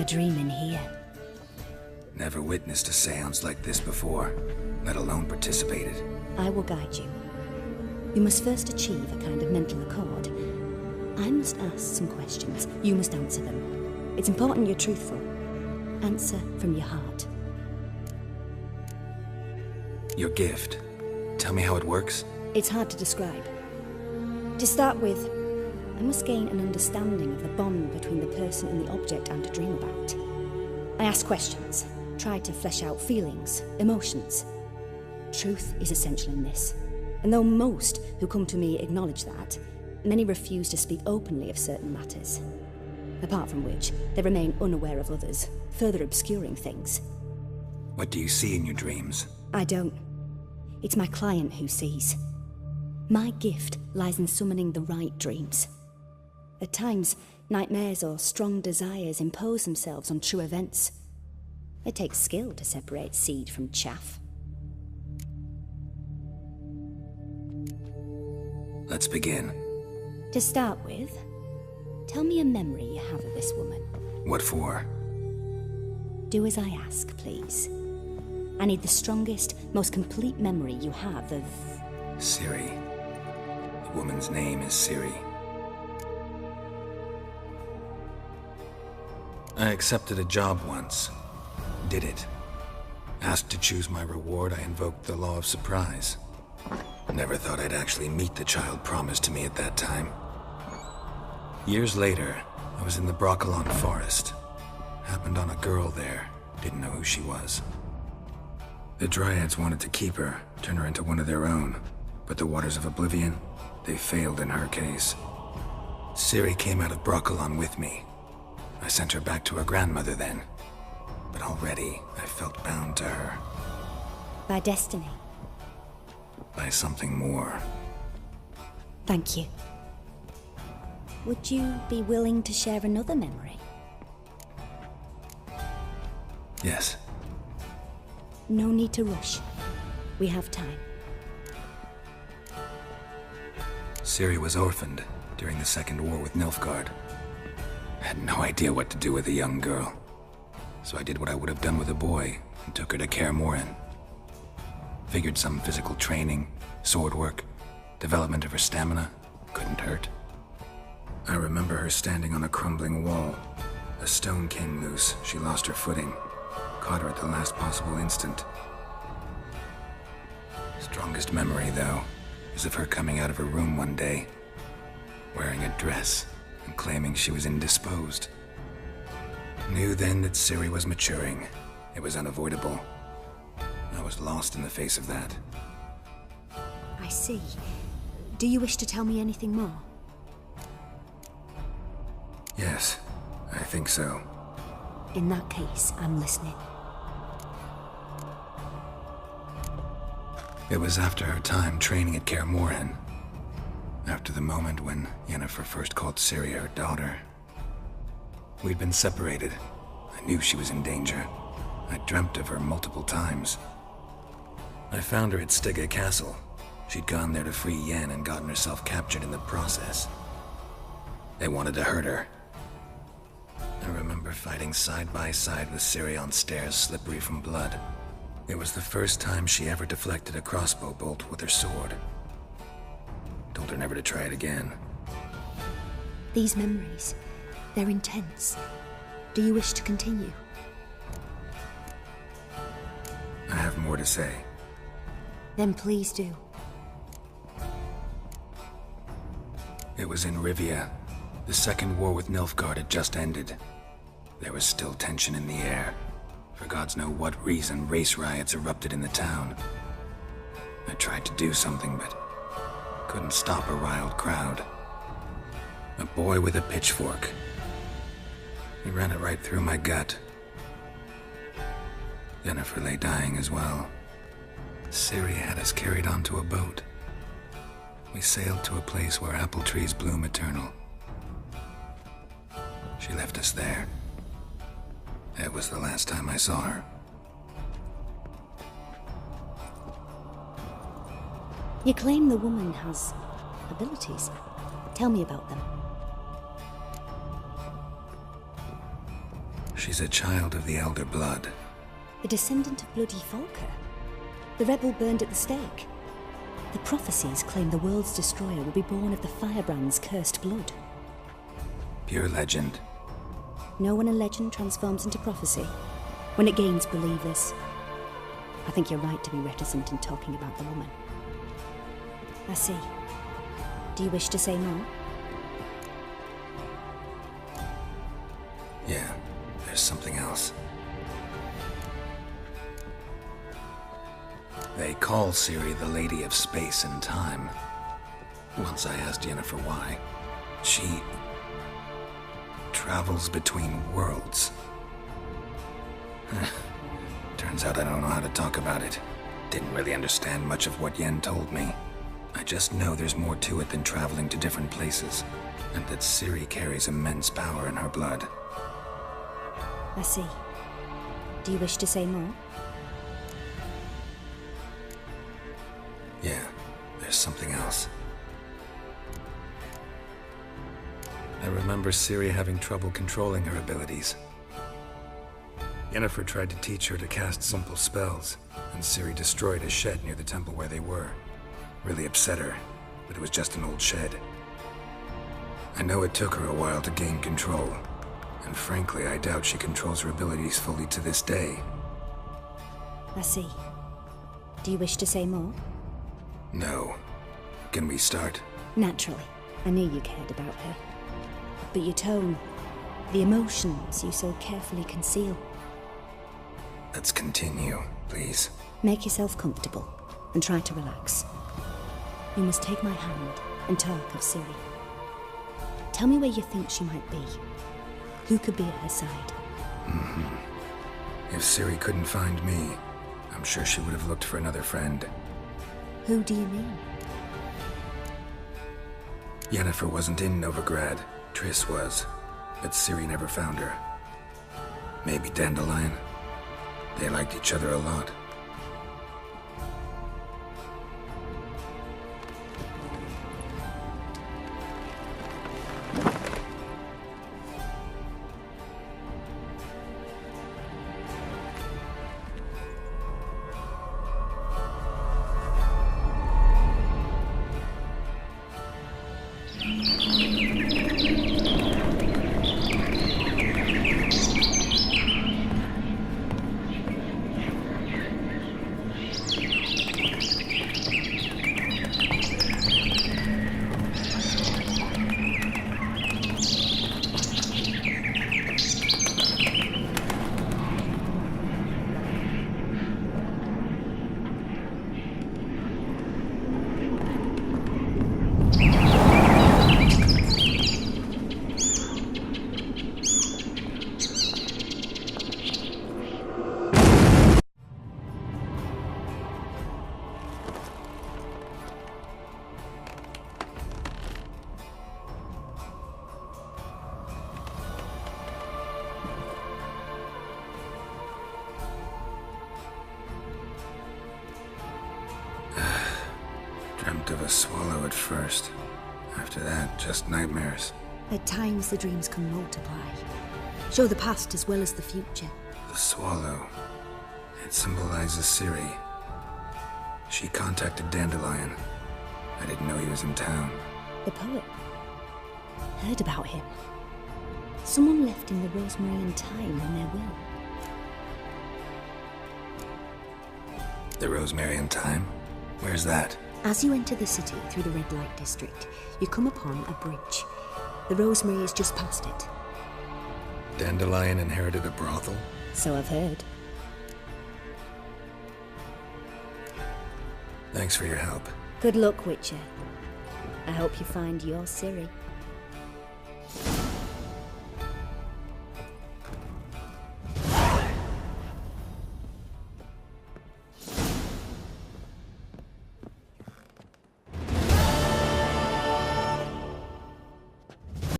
dream in here. Never witnessed a seance like this before, let alone participated. I will guide you. You must first achieve a kind of mental accord. I must ask some questions. You must answer them. It's important you're truthful. Answer from your heart. Your gift. Tell me how it works. It's hard to describe. To start with, I must gain an understanding of the bond between the person and the object I'm to dream about. I ask questions, try to flesh out feelings, emotions. Truth is essential in this, and though most who come to me acknowledge that, many refuse to speak openly of certain matters. Apart from which, they remain unaware of others, further obscuring things. What do you see in your dreams? I don't. It's my client who sees. My gift lies in summoning the right dreams. At times, nightmares or strong desires impose themselves on true events. It takes skill to separate seed from chaff. Let's begin. To start with, tell me a memory you have of this woman. What for? Do as I ask, please. I need the strongest, most complete memory you have of... Siri. The woman's name is Siri. I accepted a job once. Did it. Asked to choose my reward, I invoked the law of surprise. Never thought I'd actually meet the child promised to me at that time. Years later, I was in the Broccolon forest. Happened on a girl there. Didn't know who she was. The Dryads wanted to keep her, turn her into one of their own. But the Waters of Oblivion, they failed in her case. Ciri came out of Broccolon with me. I sent her back to her grandmother then. But already, I felt bound to her. By destiny. By something more. Thank you. Would you be willing to share another memory? Yes. No need to rush. We have time. Ciri was orphaned during the Second War with Nilfgaard. Had no idea what to do with a young girl. So I did what I would have done with a boy and took her to Kaer Morhen. Figured some physical training, sword work, development of her stamina couldn't hurt. I remember her standing on a crumbling wall. A stone came loose, she lost her footing. Caught her at the last possible instant. Strongest memory, though, is of her coming out of her room one day, wearing a dress and claiming she was indisposed. Knew then that Ciri was maturing. It was unavoidable. I was lost in the face of that. I see. Do you wish to tell me anything more? Yes, I think so. In that case, I'm listening. It was after her time training at Kaer Morhen. After the moment when Yennefer first called Ciri her daughter. We'd been separated. I knew she was in danger. I dreamt of her multiple times. I found her at Stygga Castle. She'd gone there to free Yen and gotten herself captured in the process. They wanted to hurt her. I remember fighting side by side with Ciri on stairs slippery from blood. It was the first time she ever deflected a crossbow bolt with her sword. Told her never to try it again. These memories, they're intense. Do you wish to continue? I have more to say. Then please do. It was in Rivia. The Second War with Nilfgaard had just ended. There was still tension in the air. For gods know what reason, race riots erupted in the town. I tried to do something, but couldn't stop a riled crowd. A boy with a pitchfork. He ran it right through my gut. Yennefer lay dying as well. Ciri had us carried onto a boat. We sailed to a place where apple trees bloom eternal. She left us there. That was the last time I saw her. You claim the woman has abilities. Tell me about them. She's a child of the Elder Blood. A descendant of bloody Falker. The rebel burned at the stake. The prophecies claim the world's destroyer will be born of the Firebrand's cursed blood. Pure legend. Know when a legend transforms into prophecy? When it gains believers. I think you're right to be reticent in talking about the woman. I see. Do you wish to say more? Yeah, there's something else. They call Ciri the Lady of Space and Time. Once I asked Yennefer why. She travels between worlds. Turns out I don't know how to talk about it. Didn't really understand much of what Yen told me. I just know there's more to it than traveling to different places, and that Ciri carries immense power in her blood. I see. Do you wish to say more? Yeah, there's something else. I remember Ciri having trouble controlling her abilities. Yennefer tried to teach her to cast simple spells, and Ciri destroyed a shed near the temple where they were. Really upset her, but it was just an old shed. I know it took her a while to gain control, and frankly, I doubt she controls her abilities fully to this day. I see. Do you wish to say more? No. Can we start? Naturally. I knew you cared about her. But your tone, the emotions you so carefully conceal. Let's continue, please. Make yourself comfortable and try to relax. You must take my hand and talk of Ciri. Tell me where you think she might be. Who could be at her side? If Ciri couldn't find me, I'm sure she would have looked for another friend. Who do you mean? Yennefer wasn't in Novigrad. Triss was, but Ciri never found her. Maybe Dandelion. They liked each other a lot. Dreamt of a swallow at first. After that, just nightmares. At times the dreams can multiply. Show the past as well as the future. The swallow. It symbolizes Ciri. She contacted Dandelion. I didn't know he was in town. The poet. Heard about him. Someone left him the rosemary and thyme in their will. The rosemary and thyme? Where's that? As you enter the city through the red light district, you come upon a bridge. The rosemary is just past it. Dandelion inherited a brothel? So I've heard. Thanks for your help. Good luck, Witcher. I hope you find your Ciri.